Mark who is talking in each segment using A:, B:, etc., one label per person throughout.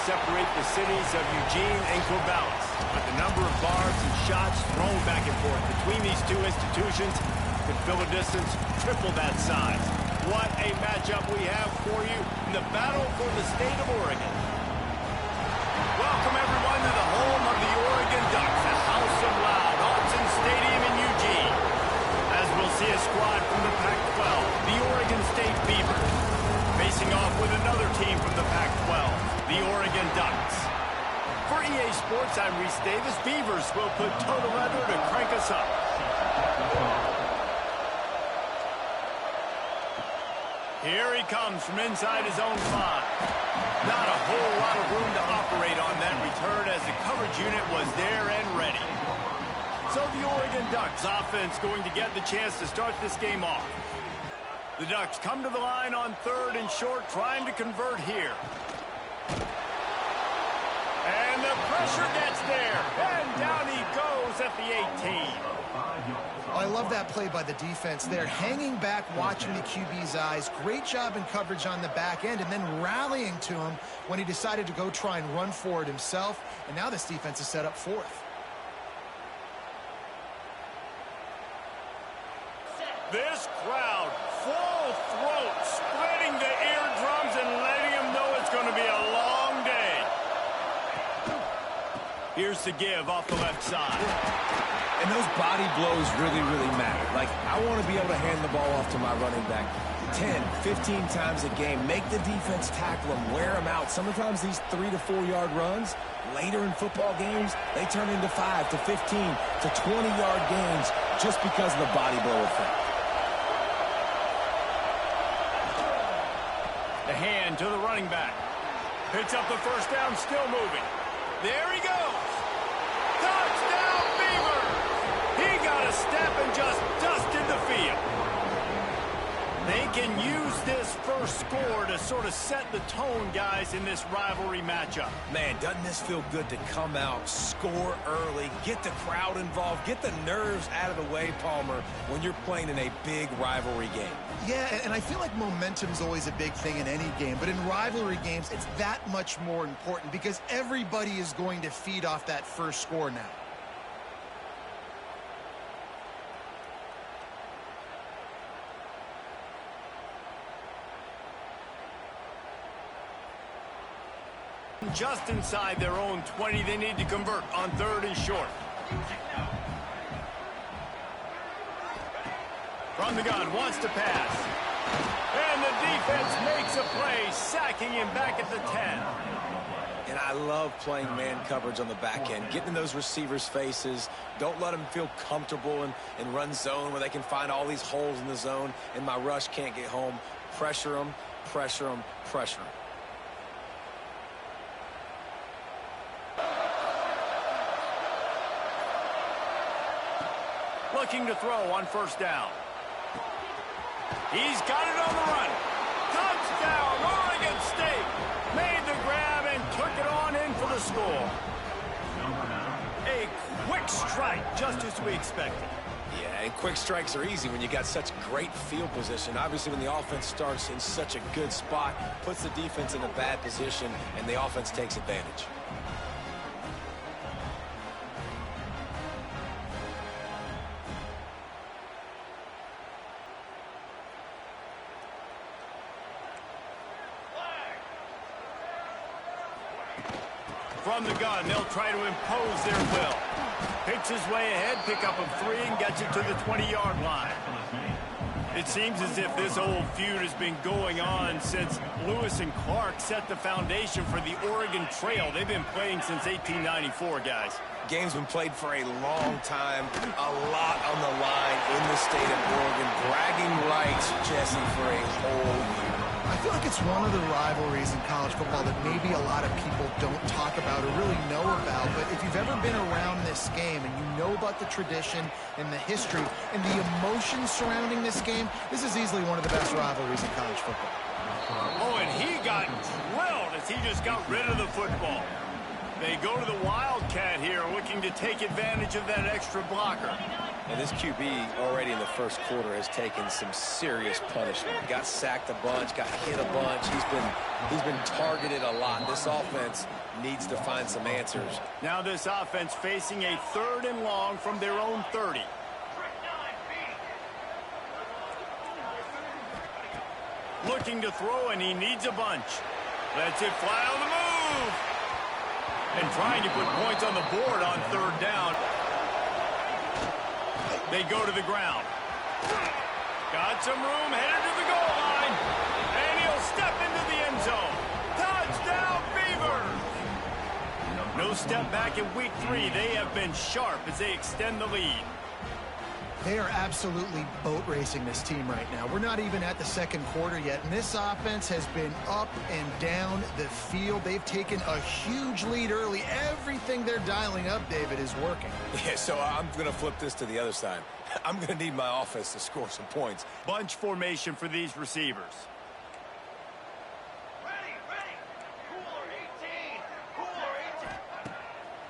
A: separate the cities of Eugene and Corvallis. But the number of bars and shots thrown back and forth between these two institutions could fill a distance triple that size. What a matchup we have for you in the battle for the state of Oregon. Welcome, everyone, to the home of the Oregon Ducks, the House of Loud, Autzen Stadium in Eugene. As we'll see a squad from the Pac-12, the Oregon State Beavers, facing off with another team from the Pac-12, the Oregon Ducks. For EA Sports, I'm Reese Davis. Beavers will put total leather to crank us up. Here he comes from inside his own 5. Not a whole lot of room to operate on that return as the coverage unit was there and ready. So the Oregon Ducks offense going to get the chance to start this game off. The Ducks come to the line on 3rd and short, trying to convert here. And the pressure gets there, and down he goes at the 18.
B: I love that play by the defense there. Hanging back, watching the QB's eyes. Great job in coverage on the back end, and then rallying to him when he decided to go try and run for it himself. And now this defense is set up 4th.
A: This crowd, full throat, spreading the eardrums and letting them know it's going to be a long day. Here's the give off the left side.
C: And those body blows really, really matter. Like, I want to be able to hand the ball off to my running back 10, 15 times a game. Make the defense tackle them, wear them out. Sometimes these 3 to 4 yard runs, later in football games, they turn into 5 to 15 to 20 yard gains just because of the body blow effect.
A: The hand to the running back. Picks up the first down, still moving. There he goes. Touchdown, Beaver! He got a step and just dusted the field. They can use this first score to sort of set the tone, guys, in this rivalry matchup.
C: Man, doesn't this feel good to come out, score early, get the crowd involved, get the nerves out of the way, Palmer, when you're playing in a big rivalry game?
B: Yeah, and I feel like momentum's always a big thing in any game, but in rivalry games, it's that much more important because everybody is going to feed off that first score now.
A: Just inside their own 20, they need to convert on 3rd and short. From the gun, wants to pass. And the defense makes a play, sacking him back at the 10.
C: And I love playing man coverage on the back end, getting in those receivers' faces. Don't let them feel comfortable in run zone where they can find all these holes in the zone and my rush can't get home. Pressure them, pressure them, pressure them.
A: Looking to throw on 1st down. He's got it on the run. Touchdown, Oregon State. Made the grab and took it on in for the score. A quick strike, just as we expected.
C: Yeah, and quick strikes are easy when you got such great field position. Obviously, when the offense starts in such a good spot, puts the defense in a bad position, and the offense takes advantage.
A: From the gun, they'll try to impose their will. Picks his way ahead, pick up of 3, and gets it to the 20-yard line. It seems as if this old feud has been going on since Lewis and Clark set the foundation for the Oregon Trail. They've been playing since 1894, guys.
C: Game's been played for a long time, a lot on the line in the state of Oregon. Bragging rights, Jesse, for a whole year.
B: I feel like it's one of the rivalries in college football that maybe a lot of people don't talk about or really know about. But if you've ever been around this game and you know about the tradition and the history and the emotions surrounding this game, this is easily one of the best rivalries in college football.
A: Oh, and he got drilled as he just got rid of the football. They go to the Wildcat here, looking to take advantage of that extra blocker.
C: And this QB already in the first quarter has taken some serious punishment. Got sacked a bunch, got hit a bunch. He's been targeted a lot. This offense needs to find some answers.
A: Now this offense facing a 3rd and long from their own 30. Looking to throw, and he needs a bunch. Lets it fly on the move. And trying to put points on the board on 3rd down. They go to the ground. Got some room, headed to the goal line. And he'll step into the end zone. Touchdown, Beavers! No step back in week 3. They have been sharp as they extend the lead.
B: They are absolutely boat racing this team right now. We're not even at the second quarter yet, and this offense has been up and down the field. They've taken a huge lead early. Everything they're dialing up, David, is working.
C: Yeah, so I'm going to flip this to the other side. I'm going to need my offense to score some points.
A: Bunch formation for these receivers.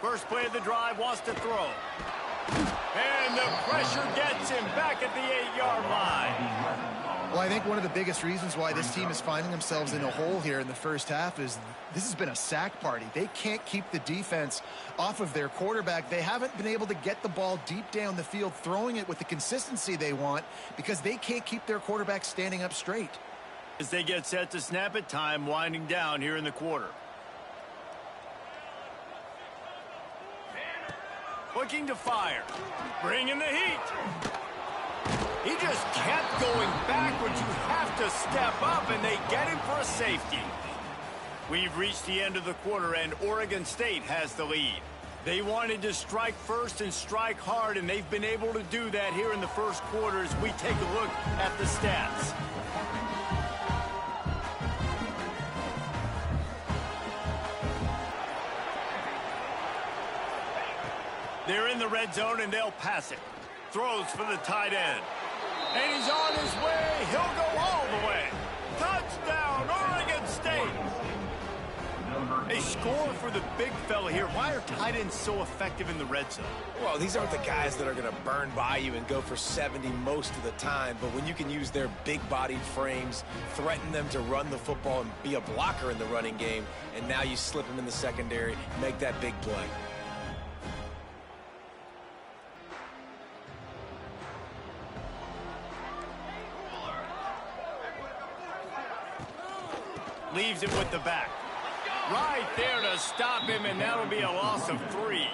A: First play of the drive, wants to throw. And the pressure gets him back at the 8-yard line.
B: Well, I think one of the biggest reasons why this team is finding themselves in a hole here in the first half is this has been a sack party. They can't keep the defense off of their quarterback. They haven't been able to get the ball deep down the field, throwing it with the consistency they want because they can't keep their quarterback standing up straight.
A: As they get set to snap it, time winding down here in the quarter. Looking to fire. Bringing the heat. He just kept going backwards. You have to step up, and they get him for a safety. We've reached the end of the quarter, and Oregon State has the lead. They wanted to strike first and strike hard, and they've been able to do that here in the first quarter as we take a look at the stats. They're in the red zone, and they'll pass it. Throws for the tight end. And he's on his way. He'll go all the way. Touchdown, Oregon State. A score for the big fella here. Why are tight ends so effective in the red zone?
C: Well, these aren't the guys that are going to burn by you and go for 70 most of the time. But when you can use their big-bodied frames, threaten them to run the football and be a blocker in the running game, and now you slip them in the secondary, make that big play.
A: Leaves it with the back. Right there to stop him, and that'll be a loss of 3.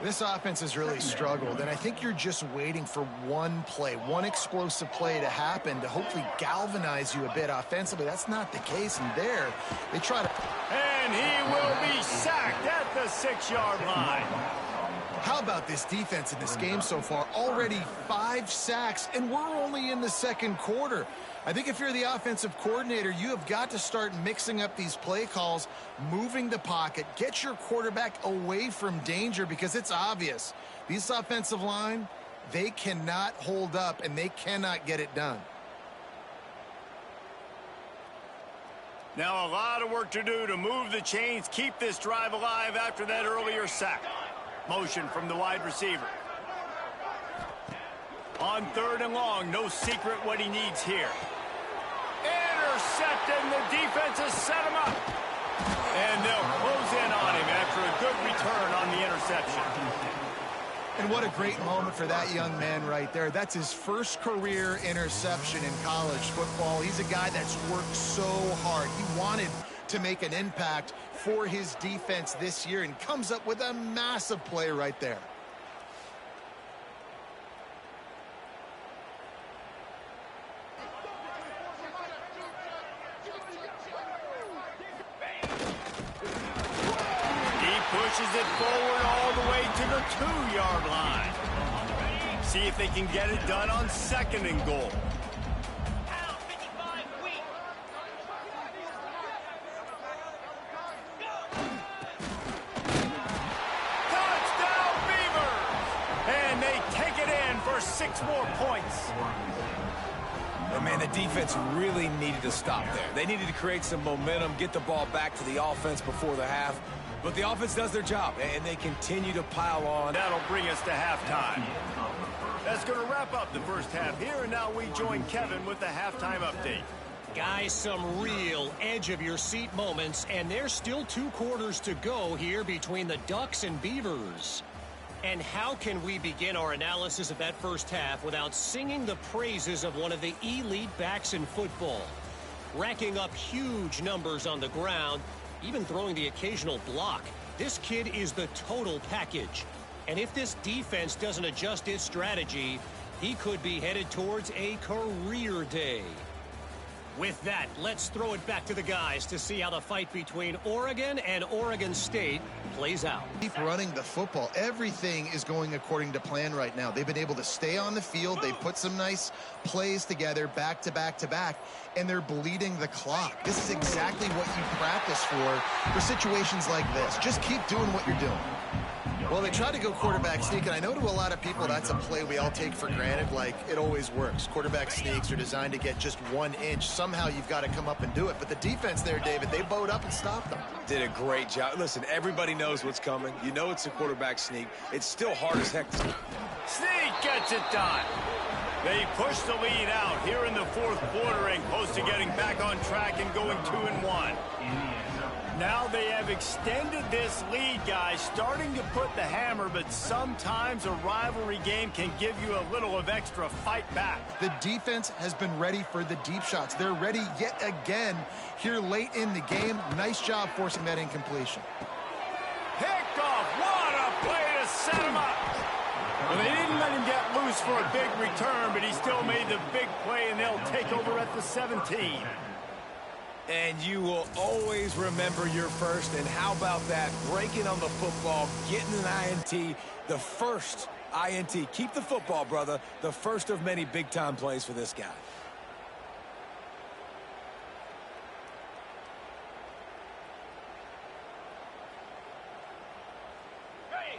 B: This offense has really struggled, and I think you're just waiting for one play, one explosive play to happen to hopefully galvanize you a bit offensively. That's not the case, and there they try to...
A: And he will be sacked at the 6-yard line.
B: How about this defense in this game so far? Already 5 sacks, and we're only in the second quarter. I think if you're the offensive coordinator, you have got to start mixing up these play calls, moving the pocket, get your quarterback away from danger because it's obvious. These offensive line, they cannot hold up, and they cannot get it done.
A: Now a lot of work to do to move the chains, keep this drive alive after that earlier sack. Motion from the wide receiver. On 3rd and long, no secret what he needs here. Intercepted, and the defense has set him up. And they'll close in on him after a good return on the interception.
B: And what a great moment for that young man right there. That's his first career interception in college football. He's a guy that's worked so hard. He wanted to make an impact for his defense this year and comes up with a massive play right there.
A: Pushes it forward all the way to the 2-yard line. See if they can get it done on 2nd and goal. Touchdown, Beavers! And they take it in for 6 more points.
C: And man, the defense really needed to stop there. They needed to create some momentum, get the ball back to the offense before the half. But the offense does their job, and they continue to pile on.
A: That'll bring us to halftime. That's going to wrap up the first half here, and now we join Kevin with the halftime update.
D: Guys, some real edge-of-your-seat moments, and there's still 2 quarters to go here between the Ducks and Beavers. And how can we begin our analysis of that first half without singing the praises of one of the elite backs in football? Racking up huge numbers on the ground, even throwing the occasional block. This kid is the total package. And if this defense doesn't adjust its strategy, he could be headed towards a career day. With that, let's throw it back to the guys to see how the fight between Oregon and Oregon State plays out.
B: Keep running the football. Everything is going according to plan right now. They've been able to stay on the field. They've put some nice plays together back to back to back, and they're bleeding the clock. This is exactly what you practice for situations like this. Just keep doing what you're doing. Well, they tried to go quarterback sneak, and I know to a lot of people that's a play we all take for granted, like it always works. Quarterback sneaks are designed to get just 1 inch. Somehow you've got to come up and do it. But the defense there, David, they bowed up and stopped them.
C: Did a great job. Listen, everybody knows what's coming. You know it's a quarterback sneak. It's still hard as heck to...
A: Sneak gets it done. They push the lead out here in the fourth quarter and close to getting back on track and going 2-1. Now they have extended this lead, guys, starting to put the hammer, but sometimes a rivalry game can give you a little of extra fight back.
B: The defense has been ready for the deep shots. They're ready yet again here late in the game. Nice job forcing that incompletion.
A: Picked off. What a play to set him up. Well, they didn't let him get loose for a big return, but he still made the big play, and they'll take over at the 17.
C: And you will always remember your first. And how about that? Breaking on the football, getting an INT, the first INT. Keep the football, brother. The first of many big-time plays for this guy.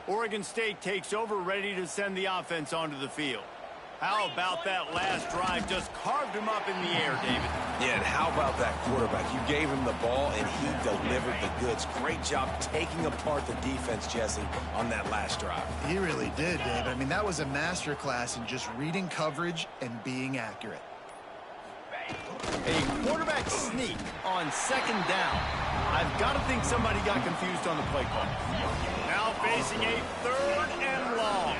A: Oregon State takes over, ready to send the offense onto the field. How about that last drive? Just carved him up in the air, David.
C: Yeah, and how about that quarterback? You gave him the ball, and he delivered the goods. Great job taking apart the defense, Jesse, on that last drive.
B: He really did, David. I mean, that was a masterclass in just reading coverage and being accurate.
A: A quarterback sneak on second down. I've got to think somebody got confused on the play call. Now facing a 3rd and long.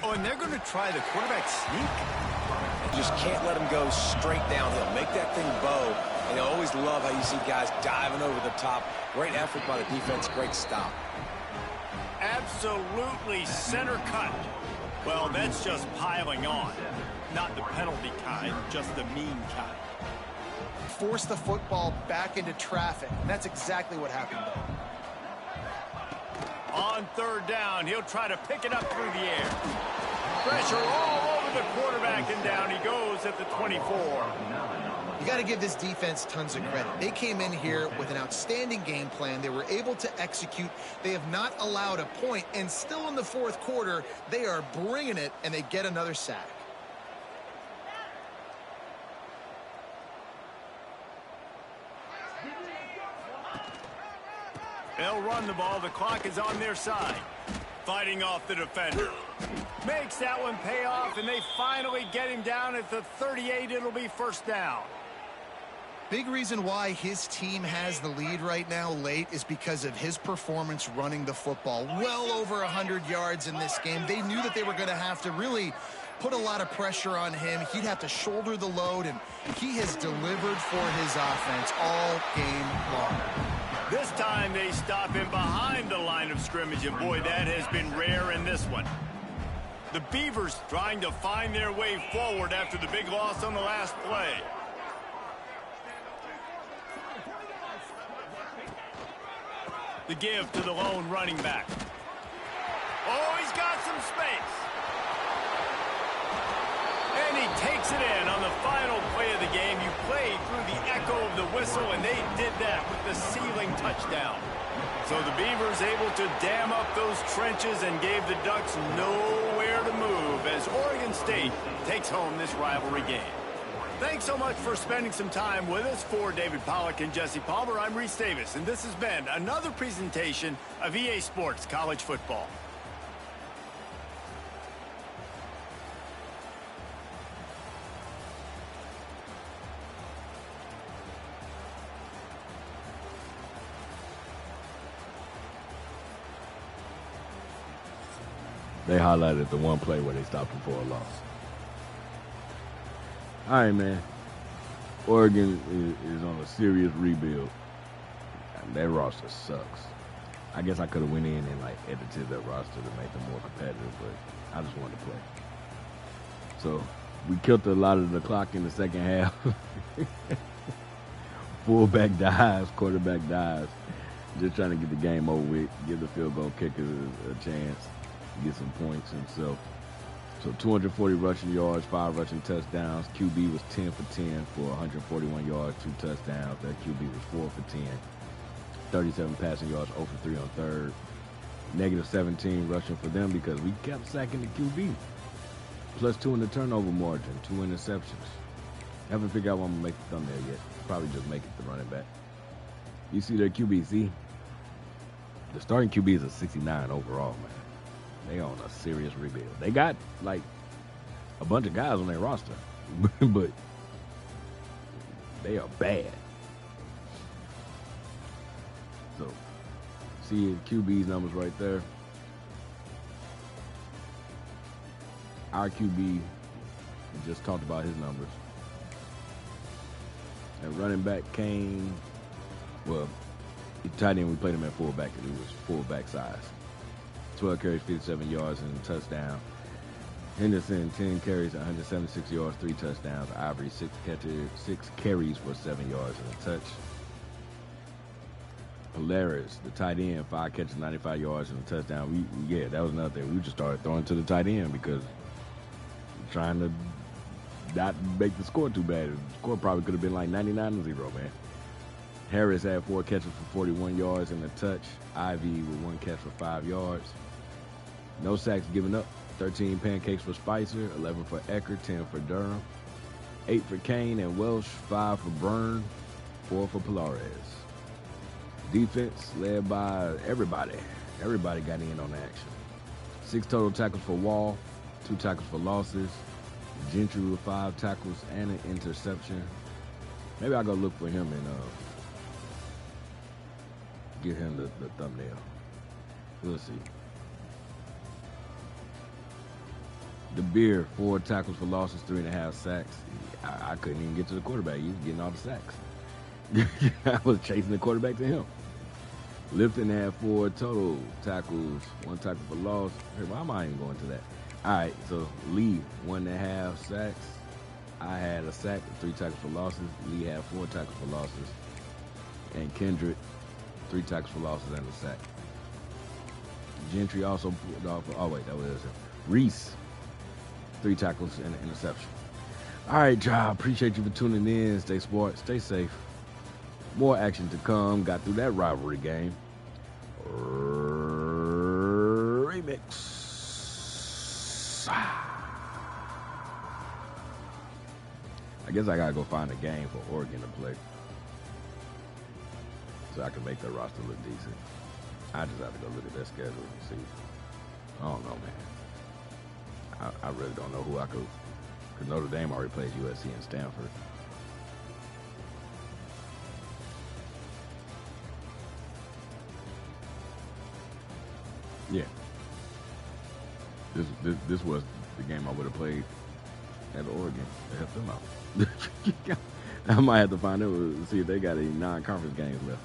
A: Oh, and they're going to try the quarterback sneak.
C: You just can't let him go straight downhill. Make that thing bow. And I always love how you see guys diving over the top. Great effort by the defense. Great stop.
A: Absolutely center cut. Well, that's just piling on. Not the penalty kind, just the mean kind.
B: Force the football back into traffic. And that's exactly what happened there.
A: On 3rd down, he'll try to pick it up through the air. Pressure all over the quarterback, and down he goes at the 24.
B: You got to give this defense tons of credit. They came in here with an outstanding game plan. They were able to execute. They have not allowed a point, and still in the 4th quarter, they are bringing it, and they get another sack.
A: They'll run the ball. The clock is on their side. Fighting off the defender. Makes that one pay off, and they finally get him down at the 38. It'll be 1st down.
B: Big reason why his team has the lead right now late is because of his performance running the football. Well over 100 yards in this game. They knew that they were going to have to really put a lot of pressure on him. He'd have to shoulder the load, and he has delivered for his offense all game long.
A: This time they stop him behind the line of scrimmage, and boy, that has been rare in this one. The Beavers trying to find their way forward after the big loss on the last play. The give to the lone running back. Oh, he's got some space. And he takes it in on the final play of the game. You played through the echo of the whistle, and they did that with the ceiling touchdown. So the Beavers able to dam up those trenches and gave the Ducks nowhere to move as Oregon State takes home this rivalry game. Thanks so much for spending some time with us. For David Pollack and Jesse Palmer, I'm Reese Davis, and this has been another presentation of EA Sports College Football.
E: They highlighted the one play where they stopped him for a loss. All right, man. Oregon is on a serious rebuild. That roster sucks. I guess I could have went in and like edited that roster to make them more competitive, but I just wanted to play. So we killed a lot of the clock in the second half. Fullback dives, quarterback dives. Just trying to get the game over with, give the field goal kickers a chance, get some points himself. So 240 rushing yards, 5 rushing touchdowns. QB was 10 for 10 for 141 yards, 2 touchdowns. That QB was 4 for 10. 37 passing yards, 0 for 3 on third. Negative 17 rushing for them because we kept sacking the QB. Plus 2 in the turnover margin, 2 interceptions. Haven't figured out what I'm going to make the thumbnail yet. Probably just make it the running back. You see their QB, see? The starting QB is a 69 overall, man. They on a serious rebuild. They got, like, a bunch of guys on their roster. But they are bad. So, see QB's numbers right there. Our QB, we just talked about his numbers. And running back Kane, well, tight end, we played him at fullback because he was fullback size. 12 carries, 57 yards, and a touchdown. Henderson, 10 carries, 176 yards, 3 touchdowns. Ivory, 6 carries for 7 yards and a touch. Polaris, the tight end, 5 catches, 95 yards, and a touchdown. Yeah, that was another thing. We just started throwing to the tight end because we're trying to not make the score too bad. The score probably could have been like 99-0, man. Harris had 4 catches for 41 yards and a touch. Ivy with 1 catch for 5 yards. No sacks given up. 13 pancakes for Spicer, 11 for Ecker, 10 for Durham, 8 for Kane and Welsh, 5 for Byrne, 4 for Polaris. Defense led by everybody. Everybody got in on the action. 6 total tackles for Wall, 2 tackles for losses. Gentry with 5 tackles and an interception. Maybe I'll go look for him and get him the thumbnail. We'll see. The Beer, 4 tackles for losses, 3.5 sacks. I couldn't even get to the quarterback. He was getting all the sacks. I was chasing the quarterback to him. Lifton had 4 total tackles, 1 tackle for loss. Hey, why am I even going to that? All right, so Lee, 1.5 sacks. I had a sack, 3 tackles for losses. Lee had 4 tackles for losses. And Kendrick, 3 tackles for losses and a sack. Gentry also pulled off. Oh, wait, that was him. Reese, 3 tackles and an interception. All right, y'all. Appreciate you for tuning in. Stay smart. Stay safe. More action to come. Got through that rivalry game. Remix. I guess I got to go find a game for Oregon to play so I can make their roster look decent. I just have to go look at their schedule and see. I don't know, man. I really don't know who I could. Because Notre Dame already plays USC and Stanford. Yeah. This was the game I would have played at Oregon to help them out. I might have to find out, see if they got any non-conference games left.